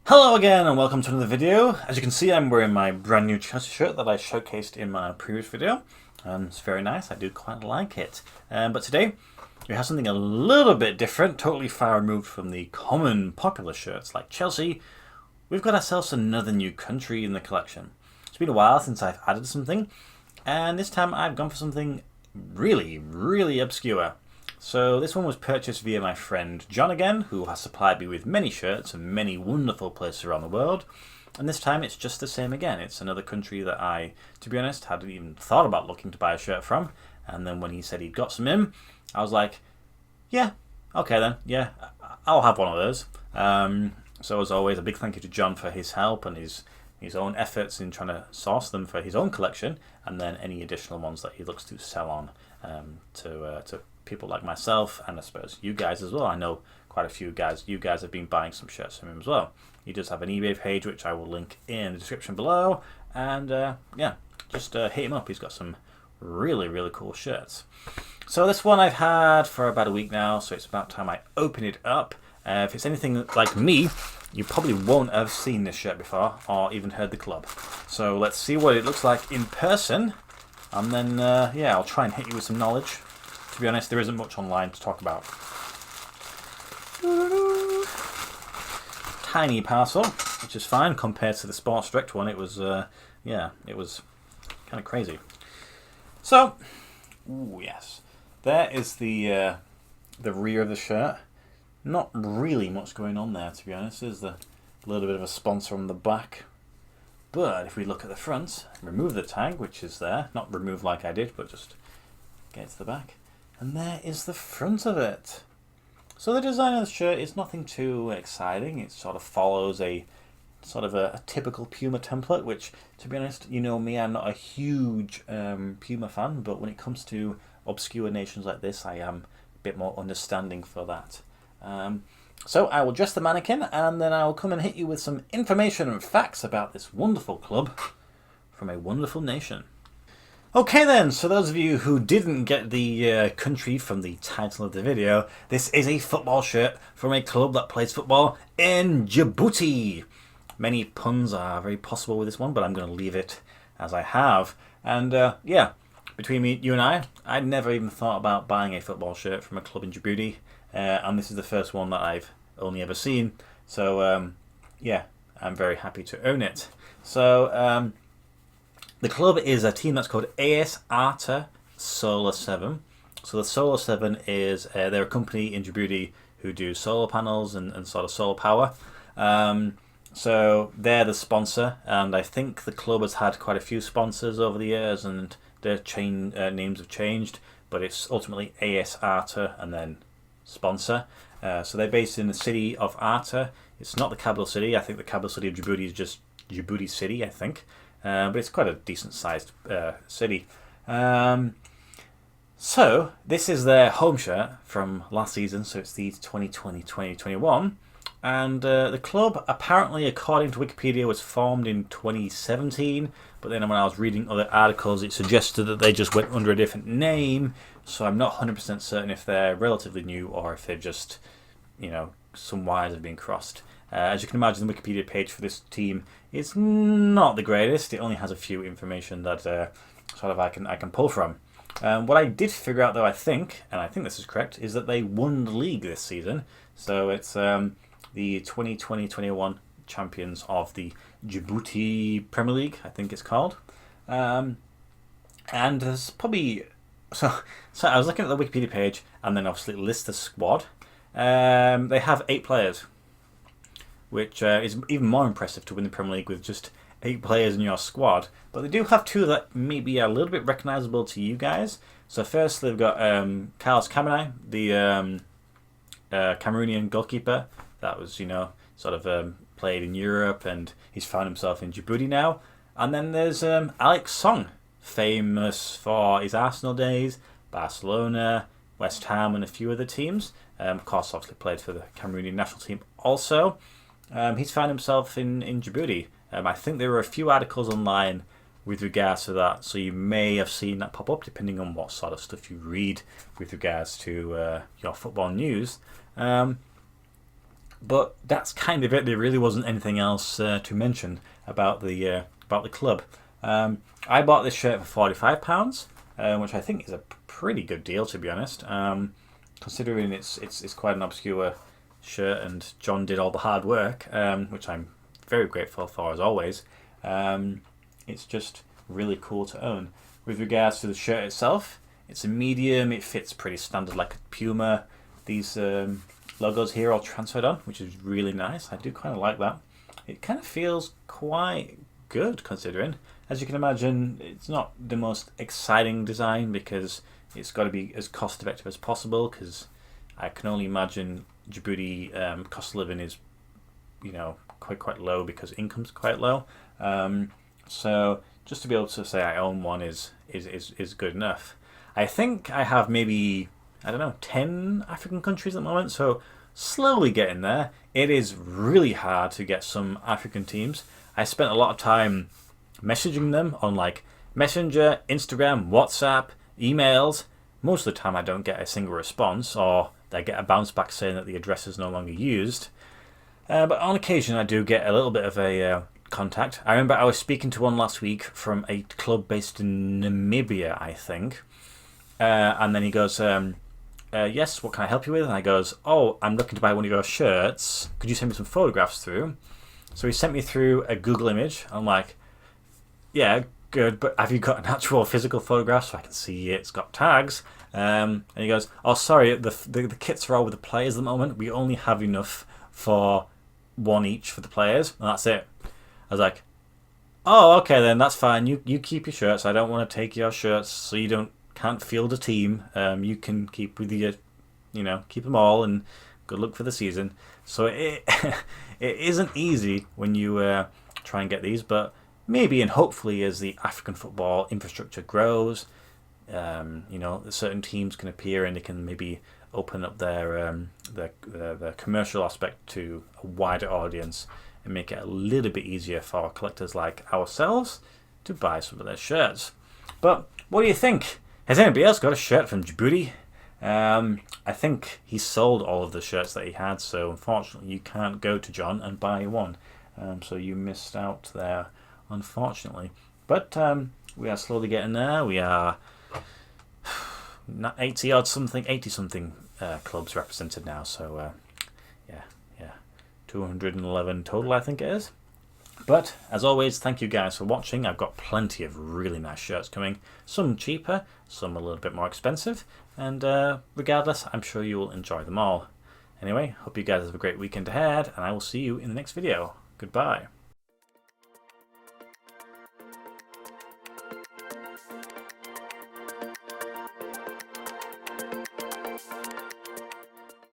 Hello again and welcome to another video. As you can see, I'm wearing my brand new Chelsea shirt that I showcased in my previous video, and it's very nice. I do quite like it. But today we have something a little bit different, totally far removed from the common popular shirts like Chelsea. We've got ourselves another new country in the collection. It's been a while since I've added something, and this time I've gone for something really obscure. So this one was purchased via my friend John again, who has supplied me with many shirts and many wonderful places around the world. And this time it's just the same again. It's another country that I, to be honest, hadn't even thought about looking to buy a shirt from. And then when he said he'd got some in, I was like, yeah, okay then, yeah, I'll have one of those. So as always, a big thank you to John for his help and his own efforts in trying to source them for his own collection, and then any additional ones that he looks to sell on to people like myself, and I suppose you guys as well. I know quite a few guys. You guys have been buying some shirts from him as well. He does have an eBay page, which I will link in the description below. And yeah, just hit him up. He's got some really cool shirts. So this one I've had for about a week now, so it's about time I open it up. If it's anything like me, you probably won't have seen this shirt before or even heard the club. So let's see what it looks like in person, and then yeah, I'll try and hit you with some knowledge. To be honest, there isn't much online to talk about. Tiny parcel, which is fine compared to the Sports Direct one. It was, yeah, it was kind of crazy. So, ooh, yes, there is the rear of the shirt. Not really much going on there, to be honest. There's a little bit of a sponsor on the back. But if we look at the front, remove the tag, which is there. Not remove like I did, but just get to the back. And there is the front of it. So the design of the shirt is nothing too exciting. It sort of follows a sort of a typical Puma template, which, to be honest, you know me, I'm not a huge Puma fan, but when it comes to obscure nations like this, I am a bit more understanding for that. So I will dress the mannequin, and then I will come and hit you with some information and facts about this wonderful club from a wonderful nation. Okay then, so those of you who didn't get the country from the title of the video, this is a football shirt from a club that plays football in Djibouti. Many puns are very possible with this one, but I'm going to leave it as I have. And yeah, between you and I'd never even thought about buying a football shirt from a club in Djibouti. And this is the first one that I've only ever seen. So yeah, I'm very happy to own it. So the club is a team that's called AS Arta Solar 7. So the Solar 7 is they're a company in Djibouti who do solar panels and sort of solar power. So they're the sponsor, and I think the club has had quite a few sponsors over the years, and their names have changed, but it's ultimately AS Arta and then sponsor. So they're based in the city of Arta. It's not the capital city. I think the capital city of Djibouti is just Djibouti City, I think. But it's quite a decent sized city. So this is their home shirt from last season, so it's the 2020-2021. And the club, apparently, according to Wikipedia, was formed in 2017. But then when I was reading other articles, it suggested that they just went under a different name. So I'm not 100% certain if they're relatively new or if they're just, you know, some wires have been crossed. As you can imagine, the Wikipedia page for this team is not the greatest. It only has a few information that sort of I can pull from. What I did figure out, though, I think this is correct, is that they won the league this season. So it's the 2020-21 champions of the Djibouti Premier League, I think it's called. And there's probably... So I was looking at the Wikipedia page, and then obviously it lists the squad. They have 8 players, which is even more impressive to win the Premier League with just 8 players in your squad. But they do have 2 that maybe are a little bit recognisable to you guys. So first they've got Carlos Cabanai, the Cameroonian goalkeeper that was, you know, sort of played in Europe, and he's found himself in Djibouti now. And then there's Alex Song, famous for his Arsenal days, Barcelona, West Ham, and a few other teams. Of course, obviously played for the Cameroonian national team also. He's found himself in Djibouti. I think there were a few articles online with regards to that, so you may have seen that pop up depending on what sort of stuff you read with regards to your football news. But that's kind of it. There really wasn't anything else to mention about the club. I bought this shirt for £45, which I think is a pretty good deal, to be honest. Considering it's quite an obscure shirt, and John did all the hard work, which I'm very grateful for as always. It's just really cool to own. With regards to the shirt itself, it's a medium. It fits pretty standard, like a Puma. These logos here all transferred on, which is really nice. I do kind of like that. It kind of feels quite good, considering. As you can imagine, it's not the most exciting design because it's got to be as cost effective as possible, because I can only imagine Djibouti cost of living is, you know, quite low because income's quite low. So just to be able to say I own one is good enough. I think I have maybe, I don't know, 10 African countries at the moment, so slowly getting there. It is really hard to get some African teams. I spent a lot of time messaging them on like Messenger, Instagram, WhatsApp, emails. Most of the time I don't get a single response, or they get a bounce back saying that the address is no longer used. But on occasion I do get a little bit of a contact. I remember I was speaking to one last week from a club based in Namibia, I think. And then he goes, yes, what can I help you with? And I goes, oh, I'm looking to buy one of your shirts. Could you send me some photographs through? So he sent me through a Google image. I'm like, yeah, good, but have you got an actual physical photograph so I can see it's got tags? And he goes, oh, sorry, the kits are all with the players at the moment. We only have enough for one each for the players, and that's it. I was like, oh, okay then, that's fine. You keep your shirts. I don't want to take your shirts, so you can't field a team. You can keep with your, keep them all, and good luck for the season. So it it isn't easy when you try and get these, but maybe and hopefully as the African football infrastructure grows, certain teams can appear and they can maybe open up their commercial aspect to a wider audience and make it a little bit easier for collectors like ourselves to buy some of their shirts. But what do you think? Has anybody else got a shirt from Djibouti? I think he sold all of the shirts that he had, so unfortunately you can't go to John and buy one. So you missed out there, unfortunately. But we are slowly getting there. We are 80 something clubs represented now. So yeah, 211 total, I think it is. But as always, thank you guys for watching. I've got plenty of really nice shirts coming. Some cheaper, some a little bit more expensive. And regardless, I'm sure you will enjoy them all. Anyway, hope you guys have a great weekend ahead, and I will see you in the next video. Goodbye.